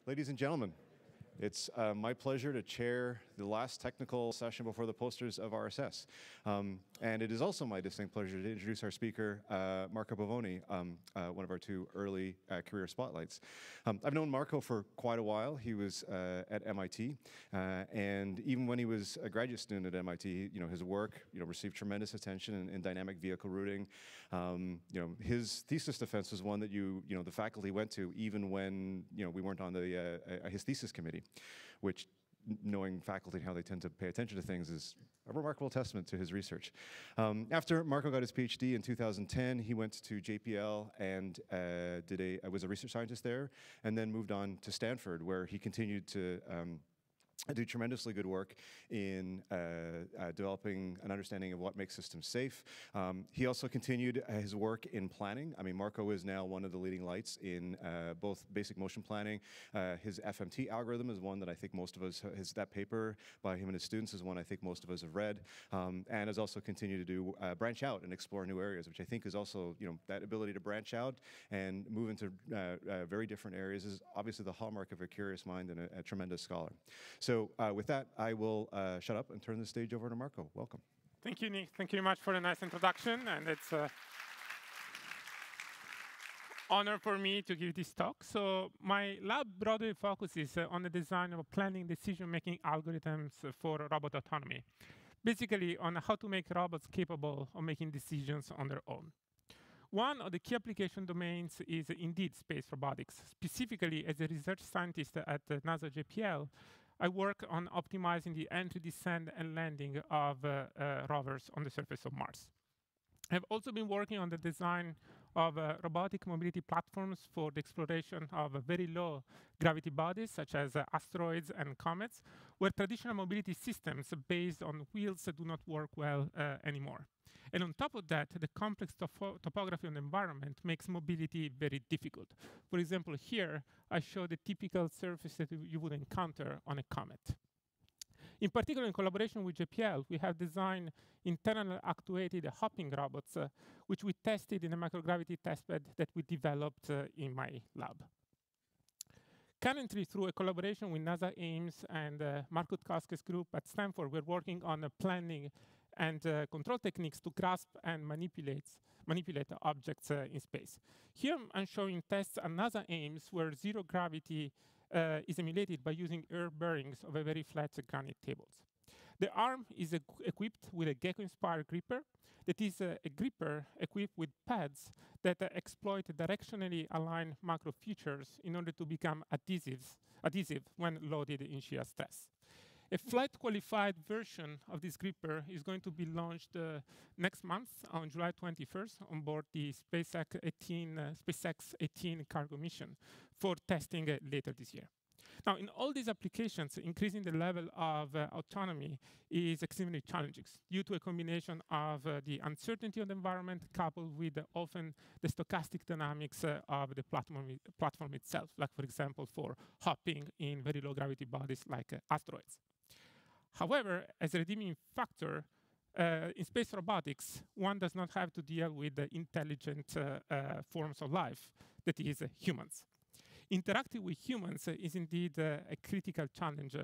Ladies and gentlemen, it's my pleasure to chair the last technical session before the posters of RSS. And it is also my distinct pleasure to introduce our speaker, Marco Pavone, one of our two early career spotlights. I've known Marco for quite a while. He was at MIT, and even when he was a graduate student at MIT, his work received tremendous attention in dynamic vehicle routing. His thesis defense was one that the faculty went to even when we weren't on his thesis committee, which, knowing faculty and how they tend to pay attention to things, is a remarkable testament to his research. After Marco got his PhD in 2010, he went to JPL and was a research scientist there, and then moved on to Stanford, where he continued to do tremendously good work in developing an understanding of what makes systems safe. He also continued his work in planning. I mean, Marco is now one of the leading lights in both basic motion planning. His FMT algorithm is one that I think most of us, that paper by him and his students is one I think most of us have read, and has also continued to do branch out and explore new areas, which I think is also, that ability to branch out and move into very different areas is obviously the hallmark of a curious mind and a tremendous scholar. So with that, I will shut up and turn the stage over to Marco. Welcome. Thank you, Nick. Thank you very much for a nice introduction. And it's an honor for me to give this talk. So my lab broadly focuses on the design of planning decision-making algorithms for robot autonomy, basically on how to make robots capable of making decisions on their own. One of the key application domains is indeed space robotics. Specifically, as a research scientist at NASA JPL, I work on optimizing the entry, descent, and landing of rovers on the surface of Mars. I've also been working on the design of robotic mobility platforms for the exploration of very low gravity bodies, such as asteroids and comets, where traditional mobility systems based on wheels do not work well anymore. And on top of that, the complex topography of the environment makes mobility very difficult. For example, here, I show the typical surface that you would encounter on a comet. In particular, in collaboration with JPL, we have designed internally actuated hopping robots, which we tested in a microgravity testbed that we developed in my lab. Currently, through a collaboration with NASA Ames and Mark Kutkowski's group at Stanford, we're working on planning and control techniques to grasp and manipulate objects in space. Here, I'm showing tests at NASA Ames where zero gravity is emulated by using air bearings of a very flat granite tables. The arm is equipped with a gecko-inspired gripper that is a gripper equipped with pads that exploit directionally aligned macro features in order to become adhesive when loaded in shear stress. A flight-qualified version of this gripper is going to be launched next month on July 21st on board the SpaceX 18 cargo mission for testing later this year. Now, in all these applications, increasing the level of autonomy is extremely challenging due to a combination of the uncertainty of the environment coupled with often the stochastic dynamics of the platform itself, like, for example, for hopping in very low gravity bodies like asteroids. However, as a redeeming factor, in space robotics, one does not have to deal with the intelligent forms of life, that is, humans. Interacting with humans is indeed a critical challenge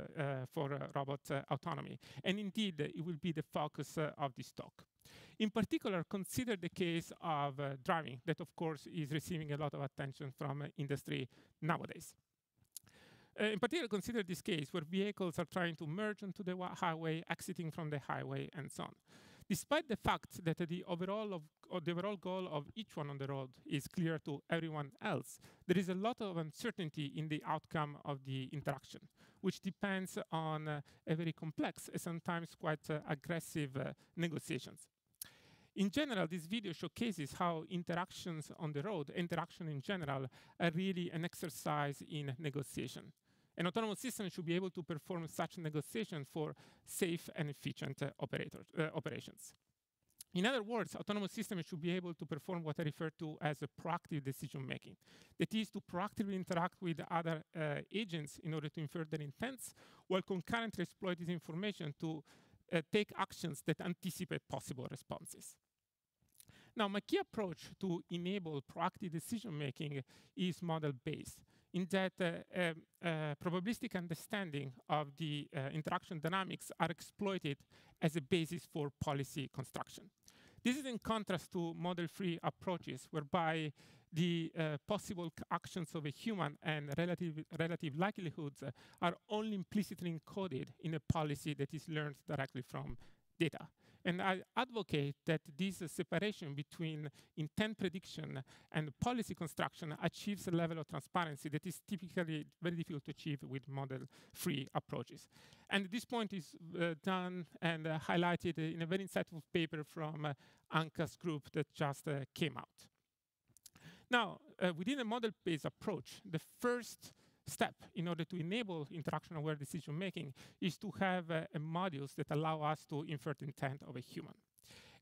for robot autonomy, and indeed, it will be the focus of this talk. In particular, consider the case of driving, that of course is receiving a lot of attention from industry nowadays. In particular, consider this case where vehicles are trying to merge onto the highway, exiting from the highway, and so on. Despite the fact that the overall goal of each one on the road is clear to everyone else, there is a lot of uncertainty in the outcome of the interaction, which depends on a very complex and sometimes quite aggressive negotiations. In general, this video showcases how interactions on the road, interaction in general, are really an exercise in negotiation. An autonomous system should be able to perform such negotiation for safe and efficient operations. In other words, autonomous systems should be able to perform what I refer to as a proactive decision-making. That is, to proactively interact with other agents in order to infer their intents, while concurrently exploit this information to take actions that anticipate possible responses. Now, my key approach to enable proactive decision-making is model-based. in that probabilistic understanding of the interaction dynamics are exploited as a basis for policy construction. This is in contrast to model-free approaches, whereby the possible actions of a human and relative likelihoods are only implicitly encoded in a policy that is learned directly from data. And I advocate that this separation between intent prediction and policy construction achieves a level of transparency that is typically very difficult to achieve with model-free approaches. And this point is done and highlighted in a very insightful paper from Anka's group that just came out. Now, within a model-based approach, the first step in order to enable interaction-aware decision-making is to have modules that allow us to infer the intent of a human.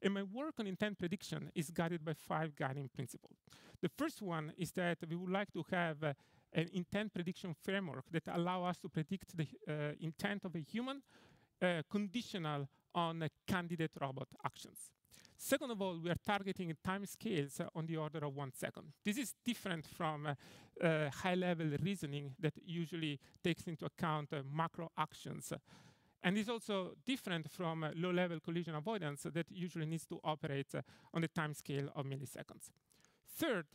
And my work on intent prediction is guided by 5 guiding principles. The first one is that we would like to have an intent prediction framework that allow us to predict the intent of a human conditional on candidate robot actions. Second of all, we are targeting time scales on the order of 1 second. This is different from high-level reasoning that usually takes into account macro actions. And is also different from low-level collision avoidance that usually needs to operate on the time scale of milliseconds. Third,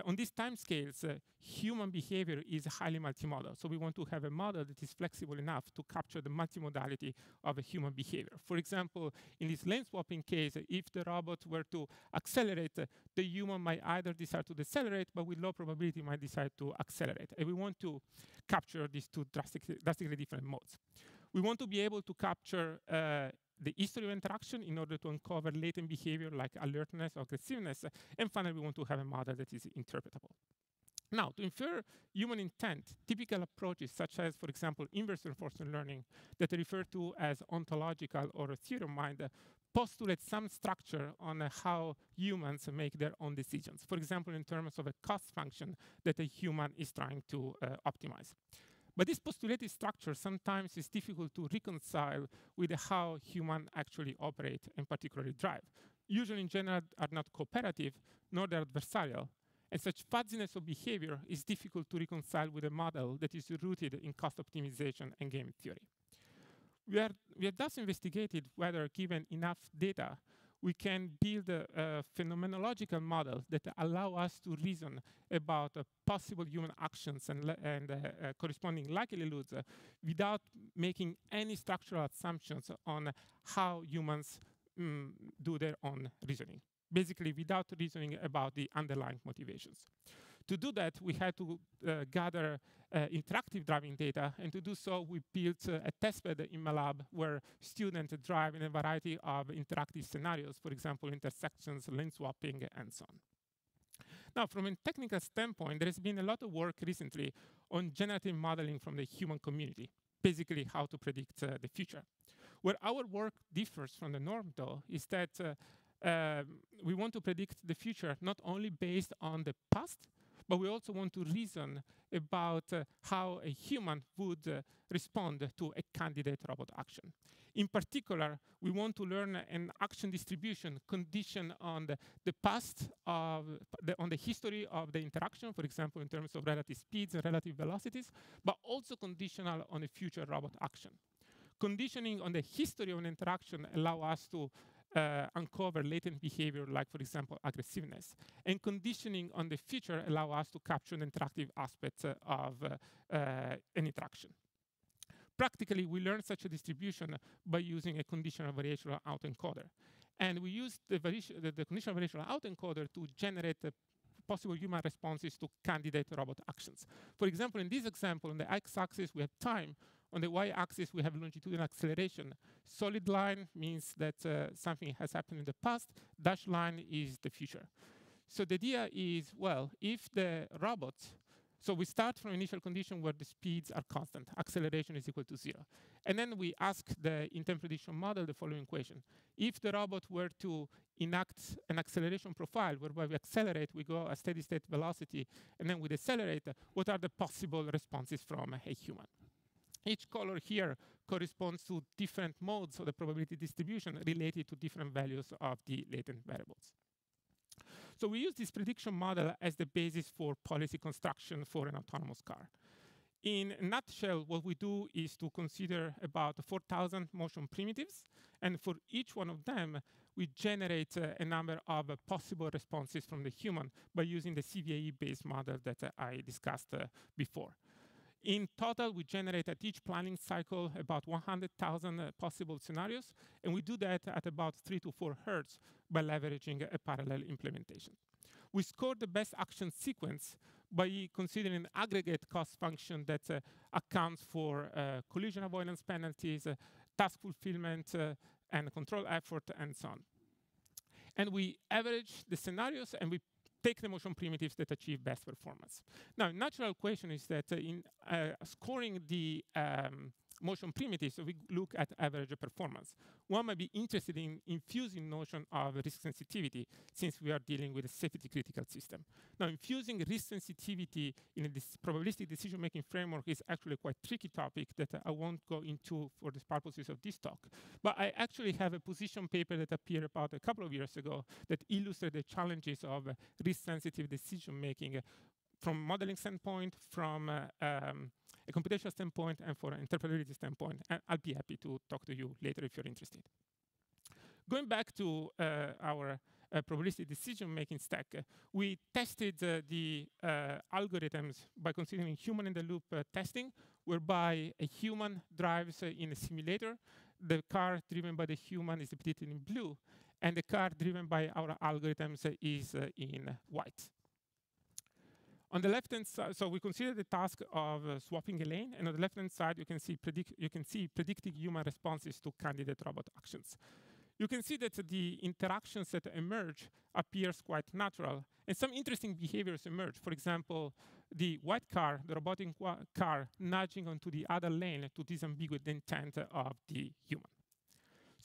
on these time scales, human behavior is highly multimodal. So we want to have a model that is flexible enough to capture the multimodality of a human behavior. For example, in this lane swapping case, if the robot were to accelerate, the human might either decide to decelerate, but with low probability might decide to accelerate. And we want to capture these 2 drastically different modes. We want to be able to capture the history of interaction in order to uncover latent behavior like alertness or aggressiveness. And finally, we want to have a model that is interpretable. Now, to infer human intent, typical approaches such as, for example, inverse reinforcement learning that are referred to as ontological or a theory of mind postulate some structure on how humans make their own decisions. For example, in terms of a cost function that a human is trying to optimize. But this postulated structure sometimes is difficult to reconcile with how humans actually operate and particularly drive. Usually in general are not cooperative, nor they're adversarial. And such fuzziness of behavior is difficult to reconcile with a model that is rooted in cost optimization and game theory. We have thus investigated whether, given enough data, we can build a phenomenological model that allow us to reason about possible human actions and corresponding likelihoods without making any structural assumptions on how humans do their own reasoning. Basically, without reasoning about the underlying motivations. To do that, we had to gather interactive driving data, and to do so, we built a testbed in my lab where students drive in a variety of interactive scenarios, for example, intersections, lane swapping, and so on. Now, from a technical standpoint, there has been a lot of work recently on generative modeling from the human community, basically how to predict the future. Where our work differs from the norm, though, is that we want to predict the future not only based on the past, but we also want to reason about how a human would respond to a candidate robot action. In particular, we want to learn an action distribution conditioned on the past of on the history of the interaction, for example, in terms of relative speeds and relative velocities, but also conditional on a future robot action. Conditioning on the history of an interaction allow us to uncover latent behavior like, for example, aggressiveness. And conditioning on the future allow us to capture the interactive aspects of an interaction. Practically, we learn such a distribution by using a conditional variational autoencoder. And we use the conditional variational autoencoder to generate possible human responses to candidate robot actions. For example, in this example, on the x-axis, we have time. On the y-axis, we have longitudinal acceleration. Solid line means that something has happened in the past. Dashed line is the future. So the idea is, well, if the robot, so we start from initial condition where the speeds are constant. Acceleration is equal to 0. And then we ask the intent prediction model the following question. If the robot were to enact an acceleration profile whereby we accelerate, we go a steady state velocity, and then we decelerate, what are the possible responses from a human? Each color here corresponds to different modes of the probability distribution related to different values of the latent variables. So we use this prediction model as the basis for policy construction for an autonomous car. In a nutshell, what we do is to consider about 4,000 motion primitives, and for each one of them, we generate a number of possible responses from the human by using the CVAE-based model that I discussed before. In total, we generate at each planning cycle about 100,000 possible scenarios, and we do that at about 3 to 4 hertz by leveraging a parallel implementation. We score the best action sequence by considering an aggregate cost function that accounts for collision avoidance penalties, task fulfillment, and control effort, and so on. And we average the scenarios, and we take the motion primitives that achieve best performance. Now, a natural question is that in scoring the motion primitives, we look at average performance. One might be interested in infusing notion of risk sensitivity, since we are dealing with a safety critical system. Now, infusing risk sensitivity in a probabilistic decision-making framework is actually a quite tricky topic that I won't go into for the purposes of this talk. But I actually have a position paper that appeared about a couple of years ago that illustrated the challenges of risk-sensitive decision-making from modeling standpoint, from a computational standpoint, and for an interpretability standpoint. And I'll be happy to talk to you later if you're interested. Going back to our probabilistic decision-making stack, we tested the algorithms by considering human-in-the-loop testing, whereby a human drives in a simulator. The car driven by the human is depicted in blue, and the car driven by our algorithms is in white. On the left-hand side, so we consider the task of swapping a lane, and on the left-hand side, you can see predicting human responses to candidate robot actions. You can see that the interactions that emerge appears quite natural, and some interesting behaviors emerge. For example, the white car, the robotic car, nudging onto the other lane to disambiguate the intent of the human.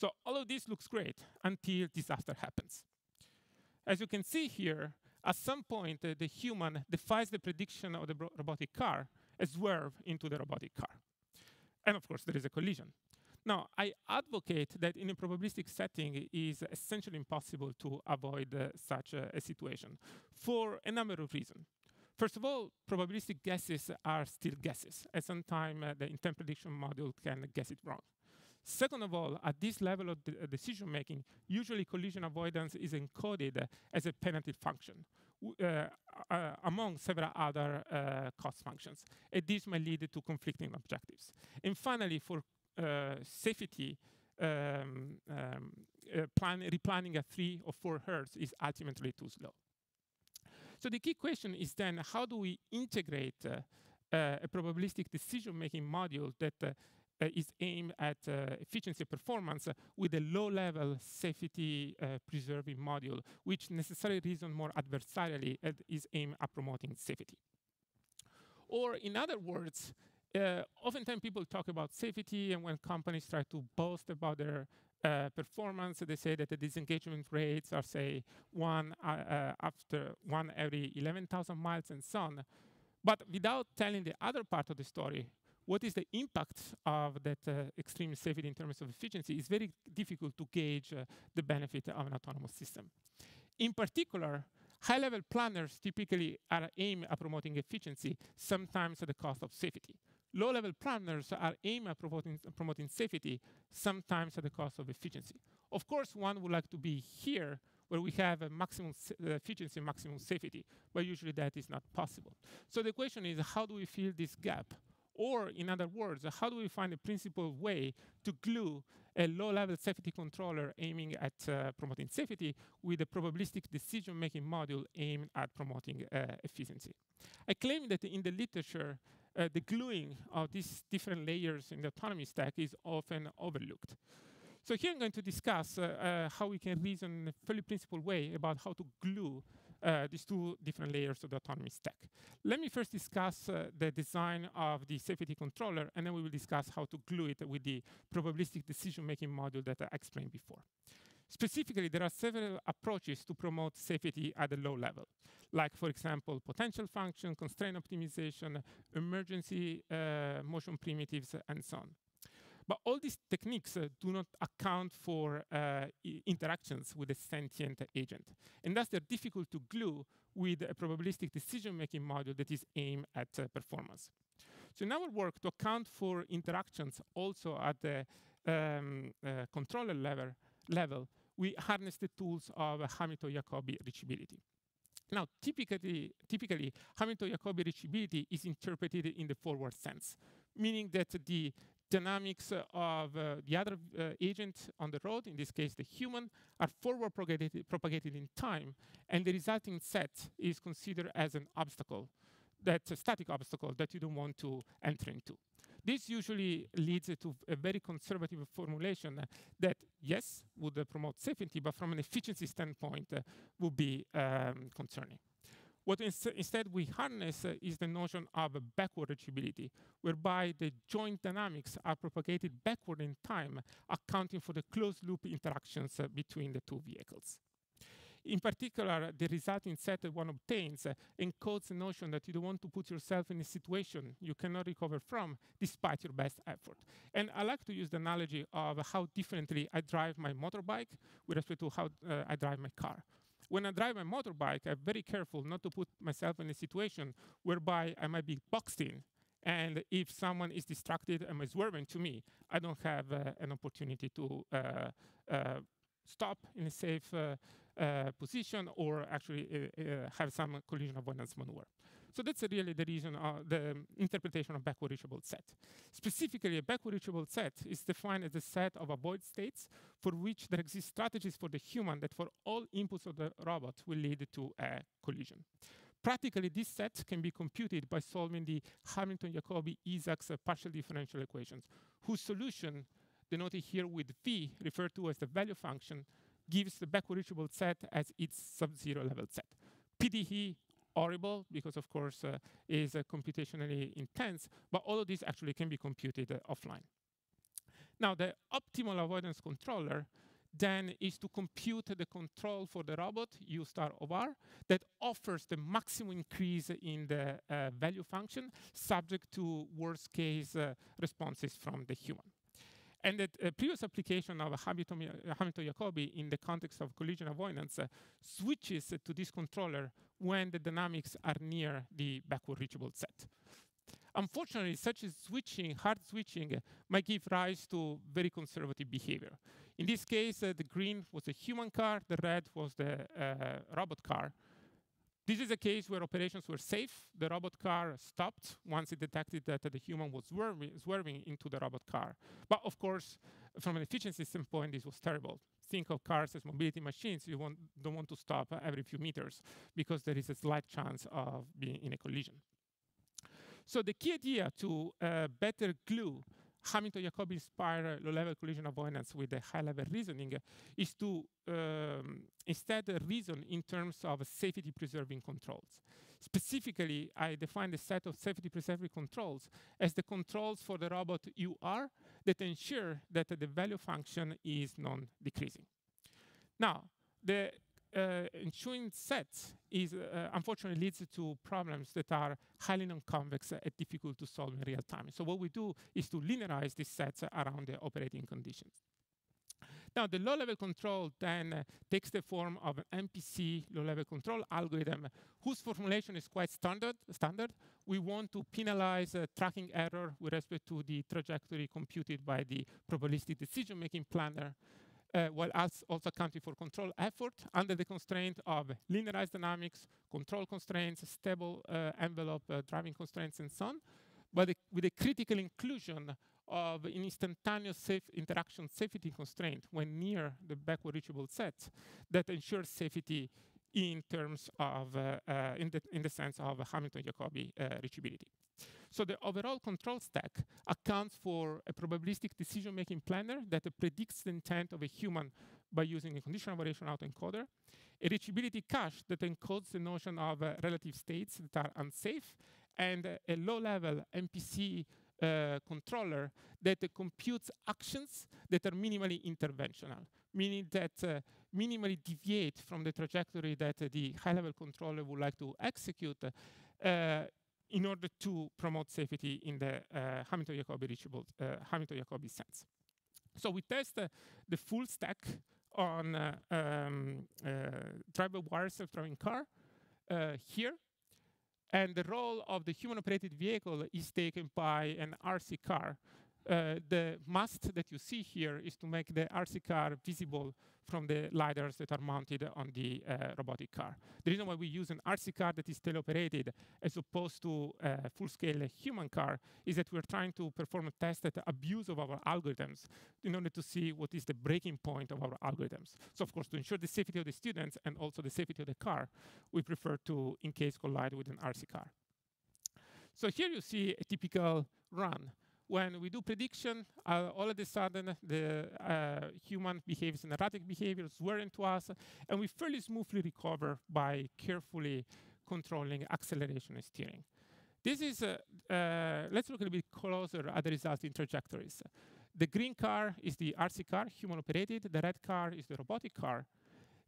So all of this looks great until disaster happens. As you can see here, at some point, the human defies the prediction of the robotic car and swerves into the robotic car. And of course, there is a collision. Now, I advocate that in a probabilistic setting, it is essentially impossible to avoid such a situation for a number of reasons. First of all, probabilistic guesses are still guesses, and sometimes the intent prediction model can guess it wrong. Second of all, at this level of decision-making, usually collision avoidance is encoded as a penalty function among several other cost functions. And this may lead to conflicting objectives. And finally, for safety, replanning at 3 or 4 hertz is ultimately too slow. So the key question is then, how do we integrate a probabilistic decision-making module that is aimed at efficiency performance with a low-level safety preserving module, which necessarily reasons more adversarially and is aimed at promoting safety? Or in other words, oftentimes people talk about safety, and when companies try to boast about their performance, they say that the disengagement rates are, say, one every 11,000 miles and so on. But without telling the other part of the story, what is the impact of that extreme safety in terms of efficiency is very difficult to gauge the benefit of an autonomous system. In particular, high-level planners typically are aimed at promoting efficiency, sometimes at the cost of safety. Low-level planners are aimed at promoting safety, sometimes at the cost of efficiency. Of course, one would like to be here, where we have a maximum efficiency, maximum safety, but usually that is not possible. So the question is, how do we fill this gap? Or, in other words, how do we find a principled way to glue a low-level safety controller aiming at promoting safety with a probabilistic decision-making module aimed at promoting efficiency? I claim that in the literature, the gluing of these different layers in the autonomy stack is often overlooked. So here I'm going to discuss how we can reason in a fairly principled way about how to glue these two different layers of the autonomy stack. Let me first discuss the design of the safety controller, and then we will discuss how to glue it with the probabilistic decision-making module that I explained before. Specifically, there are several approaches to promote safety at a low level, like, for example, potential function, constraint optimization, emergency motion primitives, and so on. But all these techniques do not account for interactions with a sentient agent. And thus, they're difficult to glue with a probabilistic decision-making module that is aimed at performance. So in our work, to account for interactions also at the controller level, we harness the tools of Hamilton-Jacobi reachability. Now, typically Hamilton-Jacobi reachability is interpreted in the forward sense, meaning that the dynamics of the other agent on the road, in this case the human, are forward propagated in time, and the resulting set is considered as an obstacle, that's a static obstacle that you don't want to enter into. This usually leads to a very conservative formulation that, yes, would promote safety, but from an efficiency standpoint would be concerning. What instead we harness is the notion of backward reachability, whereby the joint dynamics are propagated backward in time, accounting for the closed loop interactions between the two vehicles. In particular, the resulting set that one obtains encodes the notion that you don't want to put yourself in a situation you cannot recover from despite your best effort. And I like to use the analogy of how differently I drive my motorbike with respect to how I drive my car. When I drive my motorbike, I'm very careful not to put myself in a situation whereby I might be boxed in. And if someone is distracted and is swerving to me, I don't have an opportunity to stop in a safe position or actually have some collision avoidance maneuver. So that's really the reason, the interpretation of backward reachable set. Specifically, a backward reachable set is defined as a set of avoid states for which there exist strategies for the human that for all inputs of the robot will lead to a collision. Practically, this set can be computed by solving the Hamilton-Jacobi-Isaacs partial differential equations, whose solution, denoted here with V, referred to as the value function, gives the backward reachable set as its sub-zero level set. PDE, horrible, because of course is computationally intense, but all of this actually can be computed offline. Now, the optimal avoidance controller then is to compute the control for the robot, U star of R, that offers the maximum increase in the value function subject to worst case responses from the human. And the previous application of Hamilton-Jacobi in the context of collision avoidance switches to this controller when the dynamics are near the backward reachable set. Unfortunately, such a switching, hard switching, might give rise to very conservative behavior. In this case, the green was the human car, the red was the robot car. This is a case where operations were safe. The robot car stopped once it detected that the human was swerving into the robot car. But of course, from an efficiency standpoint, this was terrible. Think of cars as mobility machines. You don't want to stop every few meters because there is a slight chance of being in a collision. So the key idea to better glue Hamilton-Jacobi-inspired low-level collision avoidance with the high-level reasoning is to instead reason in terms of safety-preserving controls. Specifically, I define the set of safety-preserving controls as the controls for the robot UR that ensure that the value function is non-decreasing. Now, the ensuing set is unfortunately leads to problems that are highly non-convex and difficult to solve in real time. So what we do is to linearize these sets around the operating conditions. Now, the low-level control then takes the form of an MPC low-level control algorithm whose formulation is quite standard. We want to penalize tracking error with respect to the trajectory computed by the probabilistic decision-making planner, while also accounting for control effort under the constraint of linearized dynamics, control constraints, stable envelope driving constraints, and so on, but with a critical inclusion of an instantaneous interaction safety constraint when near the backward reachable set that ensures safety in terms of, in the sense of Hamilton-Jacobi reachability. So the overall control stack accounts for a probabilistic decision-making planner that predicts the intent of a human by using a conditional variation autoencoder, a reachability cache that encodes the notion of relative states that are unsafe, and a low-level MPC controller that computes actions that are minimally interventional, meaning that minimally deviate from the trajectory that the high-level controller would like to execute in order to promote safety in the Hamilton-Jacobi sense. So we test the full stack on driver-wire self-driving car here. And the role of the human-operated vehicle is taken by an RC car. The must that you see here is to make the RC car visible from the LiDARs that are mounted on the robotic car. The reason why we use an RC car that is teleoperated as opposed to a full-scale human car is that we're trying to perform a test at the abuse of our algorithms in order to see what is the breaking point of our algorithms. So of course, to ensure the safety of the students and also the safety of the car, we prefer to, in case, collide with an RC car. So here you see a typical run. When we do prediction, all of a sudden, the human behaves in erratic behavior, swearing to us, and we fairly smoothly recover by carefully controlling acceleration and steering. This is, let's look a little bit closer at the results in trajectories. The green car is the RC car, human operated. The red car is the robotic car.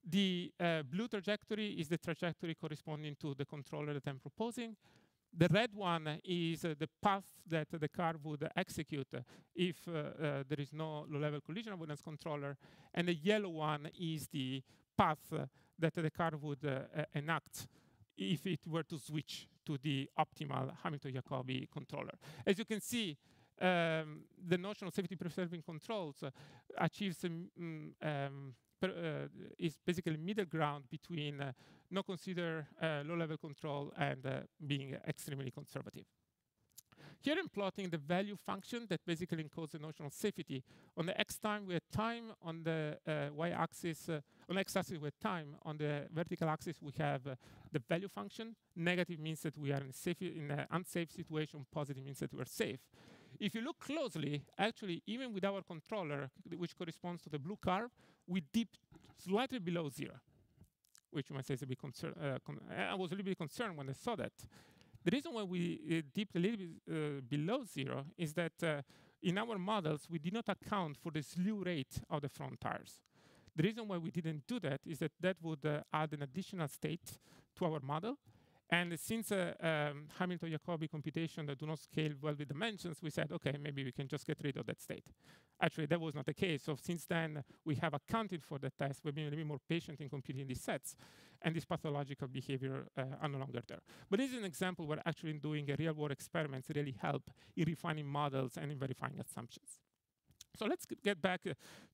The blue trajectory is the trajectory corresponding to the controller that I'm proposing. The red one is the path that the car would execute if there is no low-level collision avoidance controller. And the yellow one is the path that the car would enact if it were to switch to the optimal Hamilton-Jacobi controller. As you can see, the notion of safety-preserving controls achieves is basically middle ground between not consider low-level control and being extremely conservative. Here I'm plotting the value function that basically encodes the notion of safety. On the x-time, we have time. On the y-axis, on the x-axis, we have time. On the vertical axis, we have the value function. Negative means that we are in an unsafe situation. Positive means that we're safe. If you look closely, actually, even with our controller, which corresponds to the blue curve, we dip slightly below 0, which you might say is a bit concerned. I was a little bit concerned when I saw that. The reason why we dipped a little bit below 0 is that in our models, we did not account for the slew rate of the front tires. The reason why we didn't do that is that that would add an additional state to our model. And since Hamilton-Jacobi computation that do not scale well with dimensions, we said, OK, maybe we can just get rid of that state. Actually, that was not the case. So since then, we have accounted for the test. We've been a little bit more patient in computing these sets. And this pathological behavior are no longer there. But this is an example where actually doing a real-world experiments really help in refining models and in verifying assumptions. So let's get back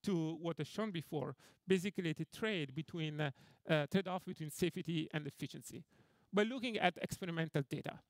to what I've shown before, basically the trade-off between safety and efficiency, by looking at experimental data.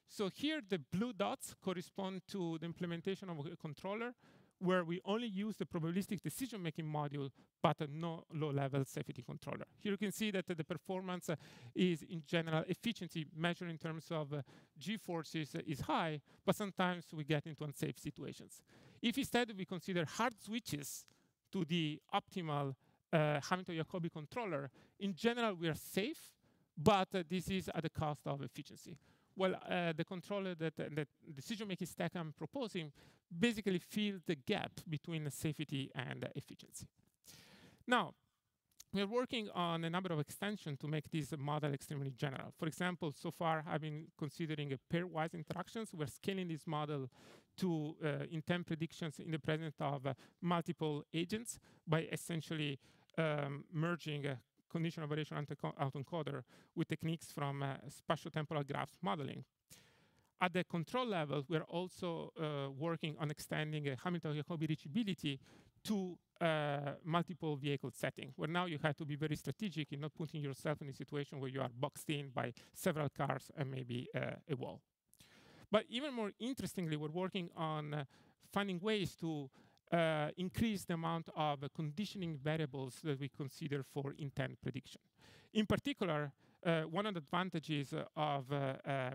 So here, the blue dots correspond to the implementation of a controller where we only use the probabilistic decision-making module, but no low-level safety controller. Here you can see that the performance is, in general, efficiency measured in terms of G-forces is high, but sometimes we get into unsafe situations. If instead we consider hard switches to the optimal Hamilton-Jacobi controller, in general, we are safe, but this is at the cost of efficiency. Well, the controller that the decision-making stack I'm proposing basically fills the gap between safety and efficiency. Now, we're working on a number of extensions to make this model extremely general. For example, so far I've been considering a pairwise interactions. We're scaling this model to intent predictions in the presence of multiple agents by essentially merging conditional variation autoencoder with techniques from spatiotemporal graphs modeling. At the control level, we're also working on extending Hamilton-Jacobi reachability to multiple vehicle setting, where now you have to be very strategic in not putting yourself in a situation where you are boxed in by several cars and maybe a wall. But even more interestingly, we're working on finding ways to increase the amount of conditioning variables that we consider for intent prediction. In particular, one of the advantages of a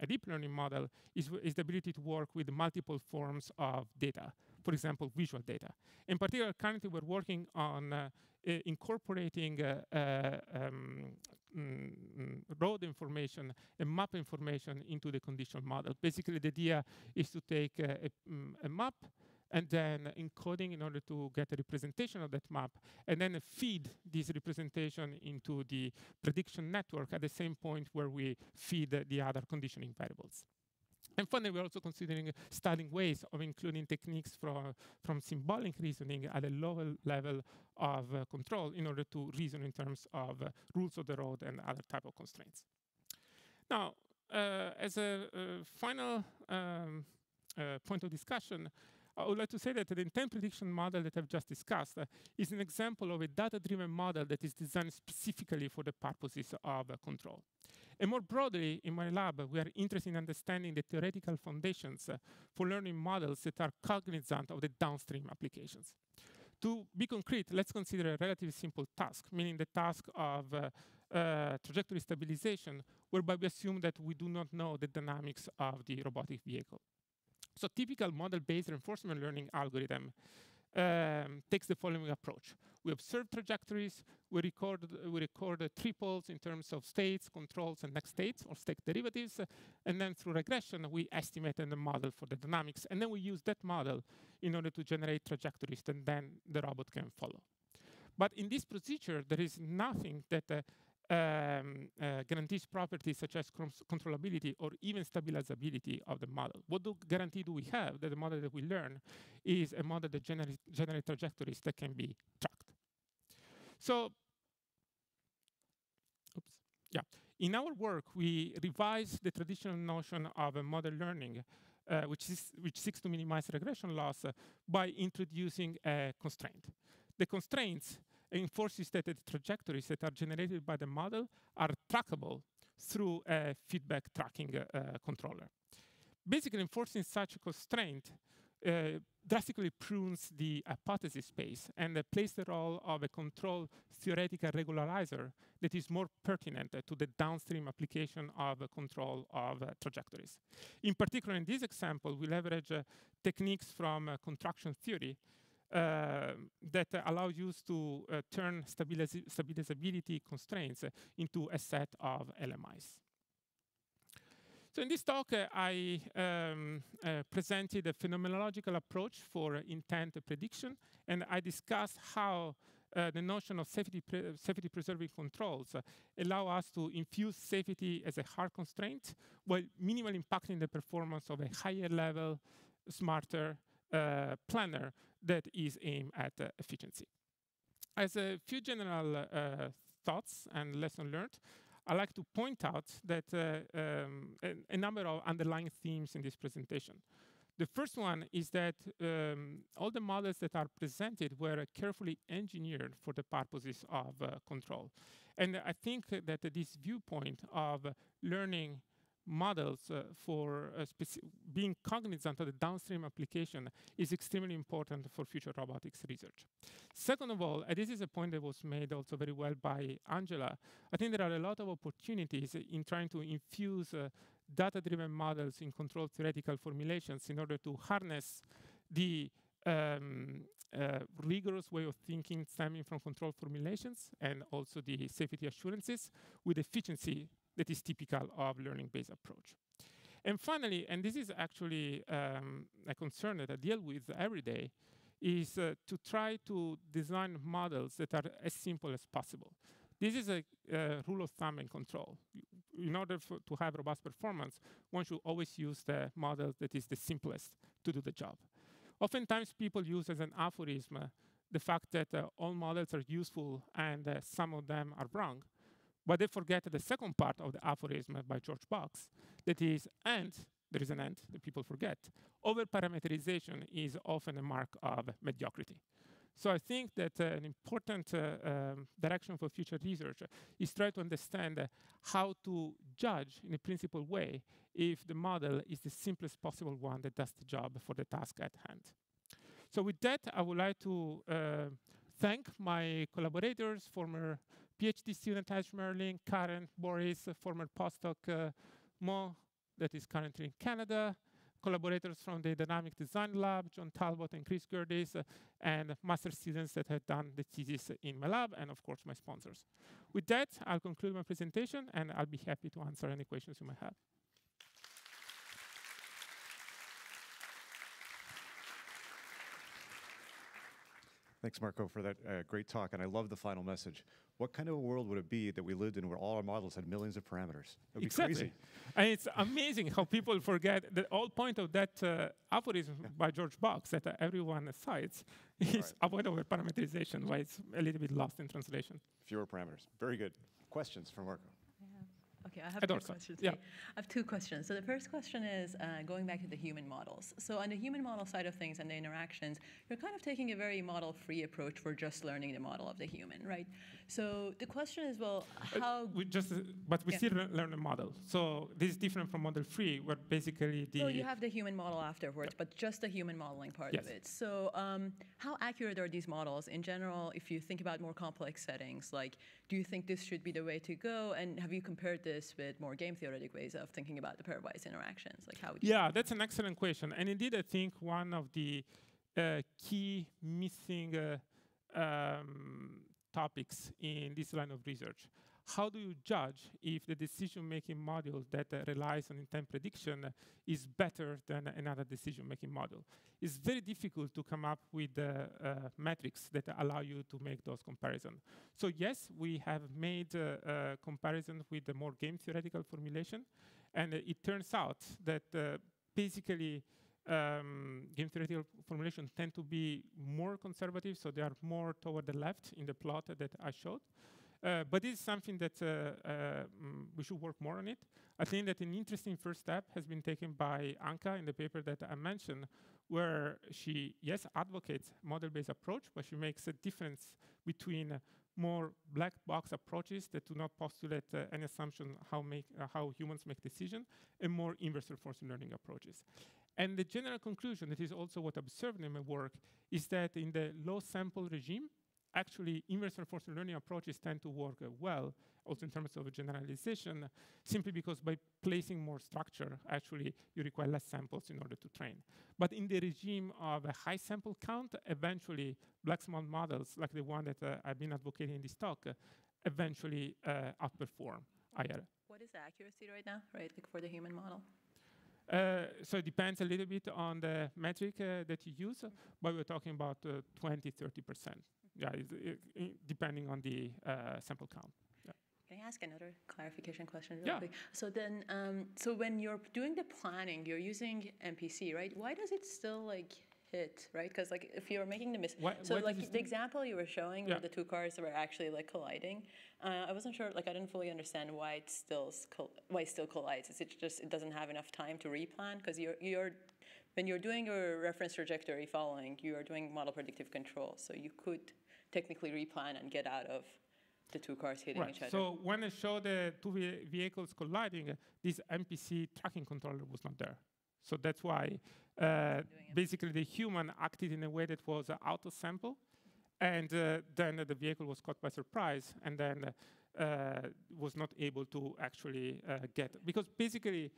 deep learning model is the ability to work with multiple forms of data, for example, visual data. In particular, currently we're working on incorporating road information and map information into the conditional model. Basically, the idea is to take a map and then encoding in order to get a representation of that map, and then feed this representation into the prediction network at the same point where we feed the other conditioning variables. And finally, we're also considering studying ways of including techniques from symbolic reasoning at a lower level of control in order to reason in terms of rules of the road and other type of constraints. Now, as a final point of discussion, I would like to say that the intent prediction model that I've just discussed is an example of a data-driven model that is designed specifically for the purposes of control. And more broadly, in my lab, we are interested in understanding the theoretical foundations for learning models that are cognizant of the downstream applications. To be concrete, let's consider a relatively simple task, meaning the task of trajectory stabilization, whereby we assume that we do not know the dynamics of the robotic vehicle. So typical model-based reinforcement learning algorithm takes the following approach. We observe trajectories, we record triples in terms of states, controls, and next states, or state derivatives, and then through regression, we estimate the model for the dynamics, and then we use that model in order to generate trajectories that then the robot can follow. But in this procedure, there is nothing that guarantees properties such as controllability or even stabilizability of the model. What guarantee do we have that the model that we learn is a model that generates trajectories that can be tracked? So, in our work, we revise the traditional notion of a model learning, which seeks to minimize regression loss by introducing a constraint. The constraints enforces that the trajectories that are generated by the model are trackable through a feedback tracking controller. Basically, enforcing such a constraint drastically prunes the hypothesis space and plays the role of a control theoretical regularizer that is more pertinent to the downstream application of control of trajectories. In particular, in this example, we leverage techniques from contraction theory that allow you to turn stabilizability constraints into a set of LMIs. So in this talk, I presented a phenomenological approach for intent prediction, and I discussed how the notion of safety-preserving controls allow us to infuse safety as a hard constraint while minimally impacting the performance of a higher level, smarter planner that is aimed at efficiency. As a few general thoughts and lessons learned, I like to point out that a number of underlying themes in this presentation. The first one is that all the models that are presented were carefully engineered for the purposes of control. And I think that this viewpoint of learning models for being cognizant of the downstream application is extremely important for future robotics research. Second of all, and this is a point that was made also very well by Angela, I think there are a lot of opportunities in trying to infuse data-driven models in control theoretical formulations in order to harness the rigorous way of thinking stemming from control formulations and also the safety assurances with efficiency that is typical of learning-based approach. And finally, and this is actually a concern that I deal with every day, is to try to design models that are as simple as possible. This is a rule of thumb in control. In order to have robust performance, one should always use the model that is the simplest to do the job. Oftentimes, people use as an aphorism the fact that all models are useful and some of them are wrong. But they forget the second part of the aphorism by George Box, that is, and there is an and that people forget. Over-parameterization is often a mark of mediocrity. So I think that an important direction for future research is try to understand how to judge in a principled way if the model is the simplest possible one that does the job for the task at hand. So with that, I would like to thank my collaborators, former PhD student Taj Merlin, Karen, Boris, former postdoc Mo, that is currently in Canada, collaborators from the Dynamic Design Lab, John Talbot and Chris Gerdes, and master students that have done the thesis in my lab, and of course my sponsors. With that, I'll conclude my presentation, and I'll be happy to answer any questions you might have. Thanks, Marco, for that great talk. And I love the final message. What kind of a world would it be that we lived in where all our models had millions of parameters? It would be crazy. And it's amazing how people forget the whole point of that aphorism by George Box that everyone cites is avoidable parameterization, why it's a little bit lost in translation. Fewer parameters. Very good. Questions for Marco? Okay, I have two questions. Yeah. I have two questions. So the first question is going back to the human models. So on the human model side of things and the interactions, you're kind of taking a very model-free approach for just learning the model of the human, right? So the question is, well, how... But we still learn the model. So this is different from model-free, where basically the... So you have the human model afterwards, but just the human modeling part of it. So how accurate are these models? In general, if you think about more complex settings, like, do you think this should be the way to go? And have you compared this with more game theoretic ways of thinking about the pairwise interactions? Like, how would you... Yeah, that's an excellent question. And indeed, I think one of the key missing topics in this line of research. How do you judge if the decision-making module that relies on intent prediction is better than another decision-making module? It's very difficult to come up with metrics that allow you to make those comparisons. So yes, we have made a comparison with the more game theoretical formulation, and it turns out that basically game theoretical formulations tend to be more conservative, so they are more toward the left in the plot that I showed. But this is something that we should work more on it. I think that an interesting first step has been taken by Anka in the paper that I mentioned, where she, yes, advocates model-based approach, but she makes a difference between more black box approaches that do not postulate any assumption how humans make decisions, and more inverse reinforcement learning approaches. And the general conclusion, that is also what I observed in my work, is that in the low sample regime, actually inverse reinforcement learning approaches tend to work well, also in terms of generalization, simply because by placing more structure, actually you require less samples in order to train. But in the regime of a high sample count, eventually black swan models, like the one that I've been advocating in this talk, eventually outperform IR. What is the accuracy right now, right, like for the human model? So it depends a little bit on the metric that you use, but we're talking about 20, 30%. Yeah, depending on the sample count. Yeah. Can I ask another clarification question real quick? So then, so when you're doing the planning, you're using MPC, right? Why does it still like hit, right? Because like if you're making the so like the example you were showing where the two cars were actually like colliding, I wasn't sure, like I didn't fully understand why it still collides. Is it just it doesn't have enough time to replan? Because when you're doing your reference trajectory following, you are doing model predictive control, so you could technically replan and get out of the two cars hitting each other. So when I showed the two vehicles colliding, this MPC tracking controller was not there. So that's why basically the human acted in a way that was auto-sample, and then the vehicle was caught by surprise, and then was not able to actually get. Because basically,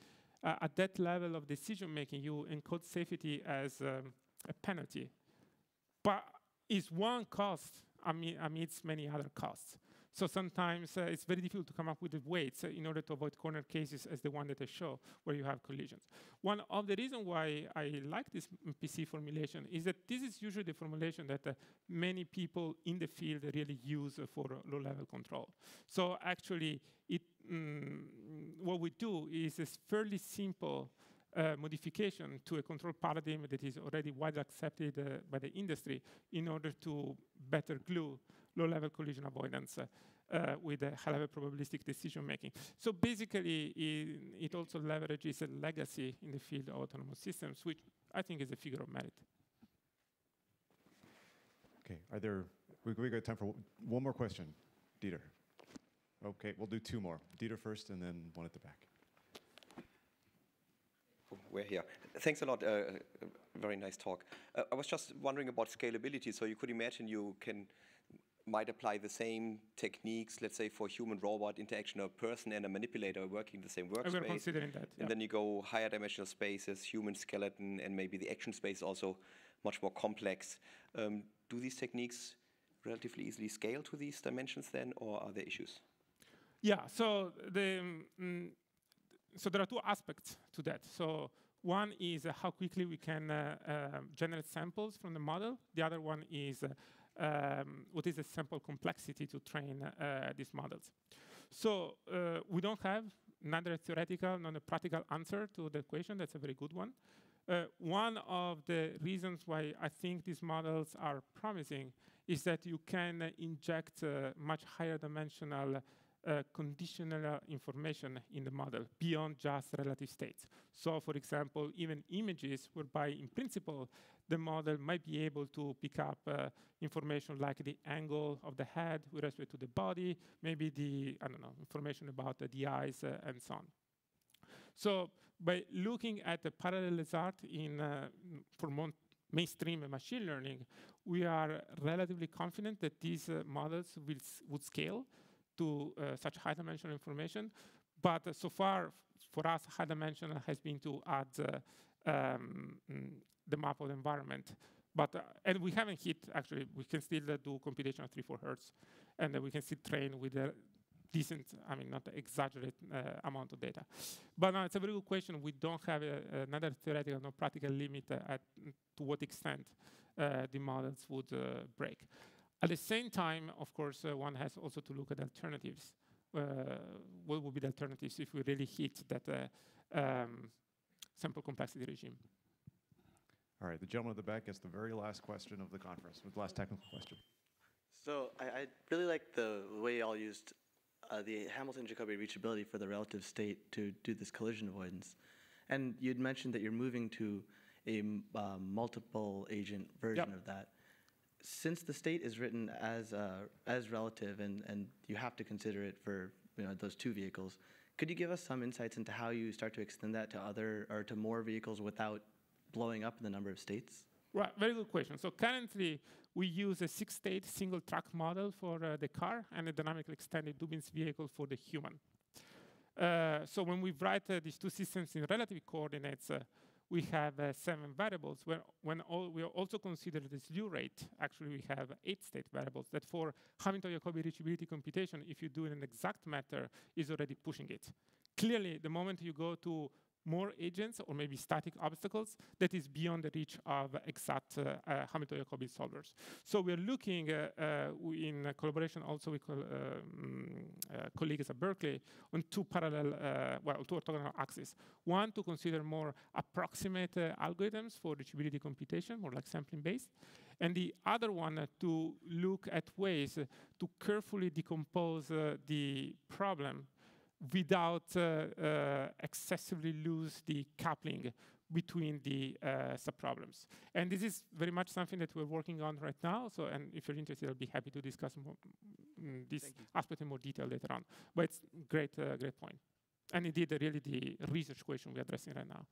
at that level of decision-making, you encode safety as a penalty. But it's one cost amidst many other costs. So sometimes it's very difficult to come up with the weights in order to avoid corner cases as the one that I show, where you have collisions. One of the reasons why I like this MPC formulation is that this is usually the formulation that many people in the field really use for low-level control. So actually, what we do is a fairly simple modification to a control paradigm that is already widely accepted by the industry in order to better glue low-level collision avoidance with a high-level probabilistic decision-making. So basically, it also leverages a legacy in the field of autonomous systems, which I think is a figure of merit. Okay, we got time for one more question. Dieter. Okay, we'll do two more. Dieter first, and then one at the back. We're here. Thanks a lot. Very nice talk. I was just wondering about scalability. So you could imagine you might apply the same techniques, let's say, for human-robot interaction, a person and a manipulator working in the same workspace. We're considering that. And then you go higher dimensional spaces, human skeleton, and maybe the action space also much more complex. Do these techniques relatively easily scale to these dimensions then, or are there issues? Yeah, so so there are two aspects to that. So one is how quickly we can generate samples from the model. The other one is what is the sample complexity to train these models. So we don't have neither a theoretical nor a practical answer to the question. That's a very good one. One of the reasons why I think these models are promising is that you can inject much higher dimensional conditional information in the model beyond just relative states. So, for example, even images whereby, in principle, the model might be able to pick up information like the angle of the head with respect to the body, maybe the, I don't know, information about the eyes and so on. So by looking at the parallel result for mainstream machine learning, we are relatively confident that these models would scale to such high-dimensional information. But so far, for us, high-dimensional has been to add the map of the environment. But, and we haven't hit, actually, we can still do computation at 3-4 hertz, and we can still train with a decent, I mean, not exaggerate amount of data. But no, it's a very good question. We don't have another theoretical nor practical limit to what extent the models would break. At the same time, of course, one has also to look at alternatives. What would be the alternatives if we really hit that sample complexity regime? All right, the gentleman at the back gets the very last question of the conference, the last technical question. So I really like the way y'all used the Hamilton-Jacobi reachability for the relative state to do this collision avoidance. And you'd mentioned that you're moving to a multiple agent version of that. Since the state is written as relative and you have to consider it for those two vehicles, could you give us some insights into how you start to extend that to other or to more vehicles without blowing up the number of states? Right, very good question. So currently, we use a 6-state single-track model for the car and a dynamically extended Dubin's vehicle for the human. So when we write these two systems in relative coordinates, we have 7 variables. We also consider the slew rate. Actually, we have 8-state variables that for Hamilton-Jacobi reachability computation, if you do it in an exact matter, is already pushing it. Clearly, the moment you go to more agents or maybe static obstacles, that is beyond the reach of exact Hamilton-Jacobi solvers. So we're looking in collaboration also with colleagues at Berkeley on two parallel, two orthogonal axes. One to consider more approximate algorithms for reachability computation, more like sampling based. And the other one to look at ways to carefully decompose the problem without excessively lose the coupling between the subproblems. And this is very much something that we're working on right now. So, and if you're interested, I'll be happy to discuss more, this aspect in more detail later on. But it's great, great point. And indeed, really the research question we're addressing right now.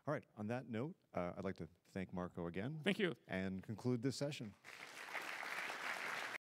All right, on that note, I'd like to thank Marco again. Thank you. And conclude this session.